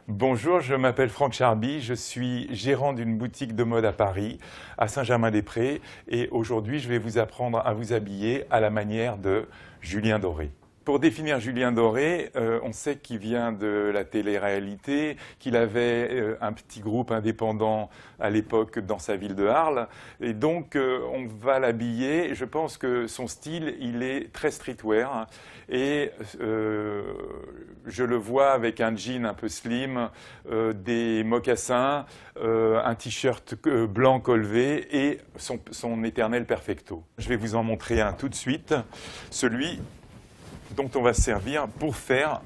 Bonjour, je m'appelle Franck Charby, je suis gérant d'une boutique de mode à Paris, à Saint-Germain-des-Prés, et aujourd'hui je vais vous apprendre à vous habiller à la manière de Julien Doré. Pour définir Julien Doré, on sait qu'il vient de la télé-réalité, qu'il avait un petit groupe indépendant à l'époque dans sa ville de Arles. Et donc, on va l'habiller. Je pense que son style, il est très streetwear. Et je le vois avec un jean un peu slim, des mocassins, un t-shirt blanc col V et son éternel perfecto. Je vais vous en montrer un tout de suite, celui dont on va se servir pour faire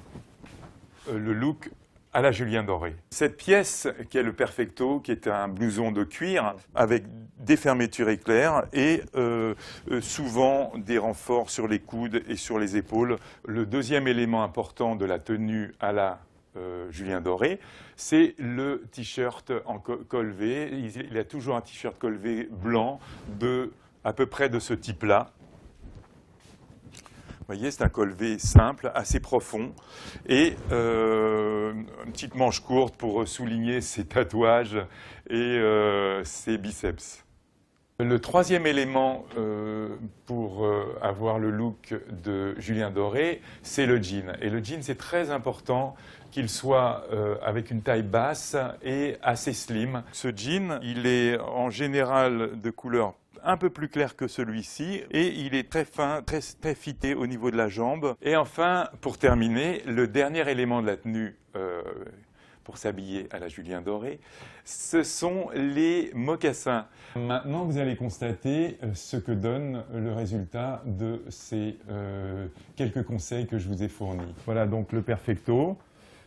le look à la Julien Doré. Cette pièce qui est le perfecto, qui est un blouson de cuir avec des fermetures éclairs et souvent des renforts sur les coudes et sur les épaules. Le deuxième élément important de la tenue à la Julien Doré, c'est le t-shirt en col V. Il a toujours un t-shirt col V blanc à peu près de ce type-là. Vous voyez, c'est un col V simple, assez profond, et une petite manche courte pour souligner ses tatouages et ses biceps. Le troisième élément pour avoir le look de Julien Doré, c'est le jean. Et le jean, c'est très important qu'il soit avec une taille basse et assez slim. Ce jean, il est en général de couleur un peu plus clair que celui-ci et il est très fin, très fité au niveau de la jambe. Et enfin, pour terminer, le dernier élément de la tenue pour s'habiller à la Julien Doré, ce sont les mocassins. Maintenant, vous allez constater ce que donne le résultat de ces quelques conseils que je vous ai fournis. Voilà donc le perfecto.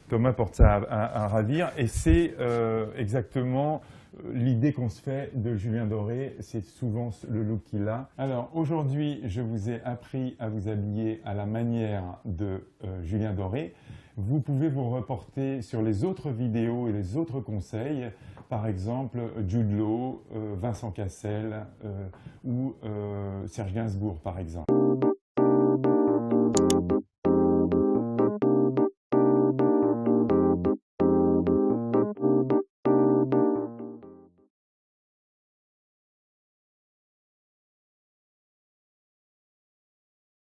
Thomas porte ça à ravir et c'est exactement l'idée qu'on se fait de Julien Doré, c'est souvent le look qu'il a. Alors aujourd'hui, je vous ai appris à vous habiller à la manière de Julien Doré. Vous pouvez vous reporter sur les autres vidéos et les autres conseils, par exemple Jude Law, Vincent Cassel ou Serge Gainsbourg par exemple.